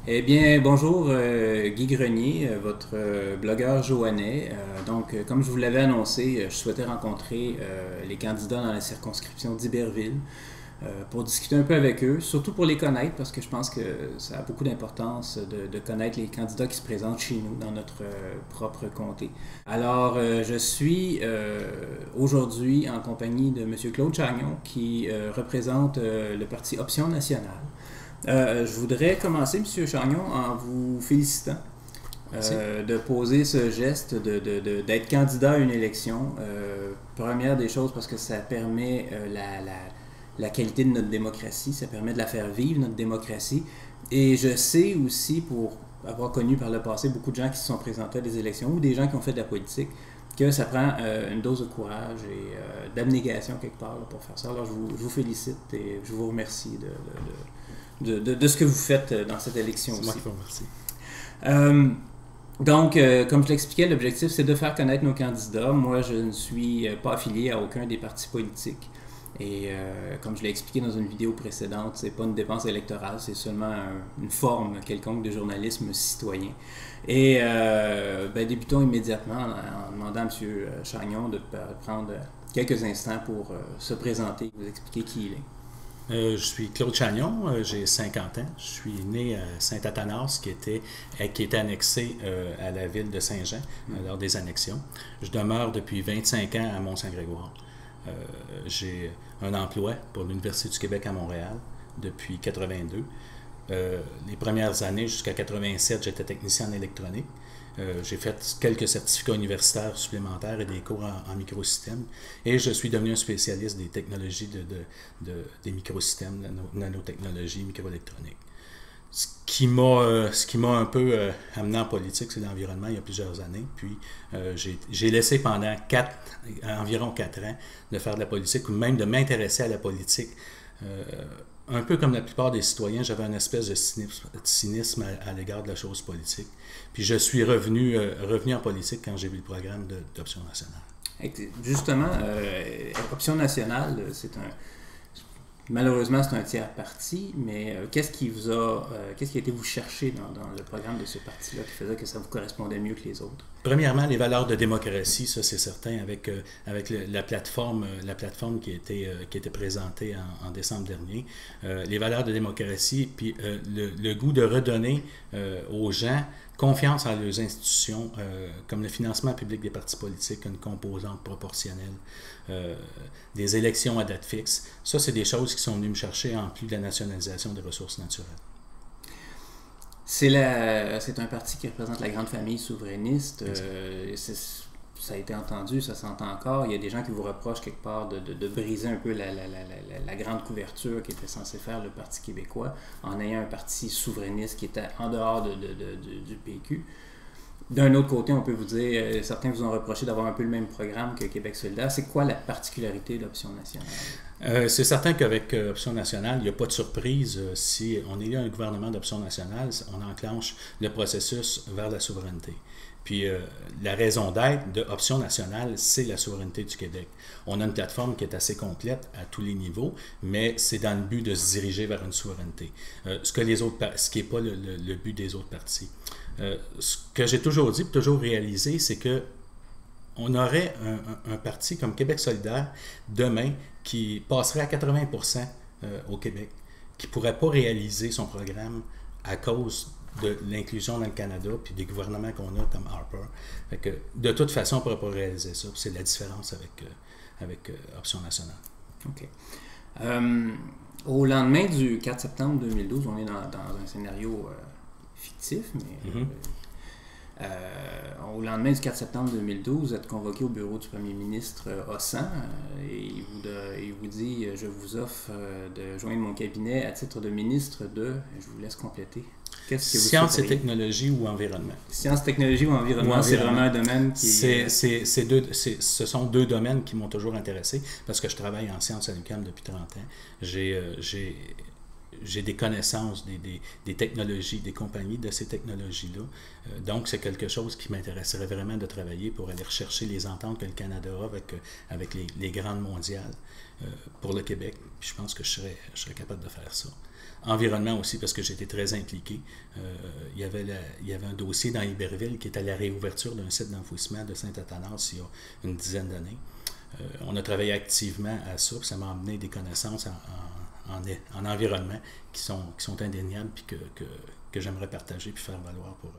Eh bien, bonjour Guy Grenier, votre blogueur joannais. Comme je vous l'avais annoncé, je souhaitais rencontrer les candidats dans la circonscription d'Iberville pour discuter un peu avec eux, surtout pour les connaître, parce que je pense que ça a beaucoup d'importance de connaître les candidats qui se présentent chez nous, dans notre propre comté. Alors, je suis aujourd'hui en compagnie de M. Claude Chagnon, qui représente le parti Option nationale. Je voudrais commencer, M. Chagnon, en vous félicitant de poser ce geste d'être candidat à une élection. Première des choses, parce que ça permet la qualité de notre démocratie, ça permet de la faire vivre, notre démocratie. Et je sais aussi, pour avoir connu par le passé beaucoup de gens qui se sont présentés à des élections ou des gens qui ont fait de la politique, que ça prend une dose de courage et d'abnégation quelque part là, pour faire ça. Alors je vous félicite et je vous remercie de ce que vous faites dans cette élection aussi. C'est moi qui vous remercie. Comme je l'expliquais, l'objectif, c'est de faire connaître nos candidats. Moi, je ne suis pas affilié à aucun des partis politiques. Et comme je l'ai expliqué dans une vidéo précédente, c'est pas une dépense électorale, c'est seulement une forme quelconque de journalisme citoyen. Et débutons immédiatement en demandant à M. Chagnon de prendre quelques instants pour se présenter et vous expliquer qui il est. Je suis Claude Chagnon, j'ai 50 ans. Je suis né à Saint-Athanas, qui était annexé à la ville de Saint-Jean lors des annexions. Je demeure depuis 25 ans à Mont-Saint-Grégoire. J'ai un emploi pour l'Université du Québec à Montréal depuis 82. Les premières années, jusqu'à 87, j'étais technicien en électronique. J'ai fait quelques certificats universitaires supplémentaires et des cours en microsystèmes. Et je suis devenu un spécialiste des technologies des microsystèmes, nanotechnologie, microélectronique. Ce qui m'a un peu amené en politique, c'est l'environnement il y a plusieurs années. Puis j'ai laissé pendant environ 4 ans de faire de la politique ou même de m'intéresser à la politique. Un peu comme la plupart des citoyens, j'avais une espèce de cynisme à l'égard de la chose politique. Puis je suis revenu en politique quand j'ai vu le programme d'Option nationale. Justement, Option nationale, malheureusement, c'est un tiers parti, mais qu'est-ce qui a été vous chercher dans le programme de ce parti-là qui faisait que ça vous correspondait mieux que les autres? Premièrement, les valeurs de démocratie, ça c'est certain, avec la plateforme qui a été présentée en décembre dernier. Les valeurs de démocratie, puis le goût de redonner aux gens confiance en leurs institutions, comme le financement public des partis politiques, une composante proportionnelle, des élections à date fixe. Ça, c'est des choses qui sont venues me chercher en plus de la nationalisation des ressources naturelles. C'est un parti qui représente la grande famille souverainiste. Ça a été entendu, ça s'entend encore. Il y a des gens qui vous reprochent quelque part de briser un peu la grande couverture qui était censée faire le Parti québécois en ayant un parti souverainiste qui était en dehors du PQ. D'un autre côté, on peut vous dire, certains vous ont reproché d'avoir un peu le même programme que Québec solidaire. C'est quoi la particularité d'Option nationale? C'est certain qu'avec Option nationale, il n'y a pas de surprise. Si on est là un gouvernement d'Option nationale, on enclenche le processus vers la souveraineté. Puis la raison d'être de Option nationale, c'est la souveraineté du Québec. On a une plateforme qui est assez complète à tous les niveaux, mais c'est dans le but de se diriger vers une souveraineté. Ce qui n'est pas le but des autres partis. Ce que j'ai toujours dit, toujours réalisé, c'est que on aurait un parti comme Québec solidaire demain qui passerait à 80% au Québec, qui ne pourrait pas réaliser son programme à cause de l'inclusion dans le Canada puis des gouvernements qu'on a comme Harper. Fait que, de toute façon, on ne pourrait pas réaliser ça. C'est la différence avec Option nationale. OK. Au lendemain du 4 septembre 2012, on est dans un scénario fictif, mais au lendemain du 4 septembre 2012, vous êtes convoqué au bureau du premier ministre Hossan et il vous dit « Je vous offre de joindre mon cabinet à titre de ministre de... » Je vous laisse compléter. Sciences et technologies ou environnement. Sciences, technologies ou environnement, c'est vraiment un domaine qui... Ce sont deux domaines qui m'ont toujours intéressé parce que je travaille en sciences à l'UQAM depuis 30 ans. J'ai j'ai des connaissances des technologies, des compagnies de ces technologies-là. Donc, c'est quelque chose qui m'intéresserait vraiment de travailler pour aller rechercher les ententes que le Canada a avec les grandes mondiales pour le Québec. Puis je pense que je serais capable de faire ça. Environnement aussi, parce que j'étais très impliqué. Il y avait un dossier dans Iberville qui était la réouverture d'un site d'enfouissement de Saint-Athanas il y a une dizaine d'années. On a travaillé activement à ça, puis ça m'a amené des connaissances en environnement qui sont indéniables, puis que j'aimerais partager puis faire valoir pour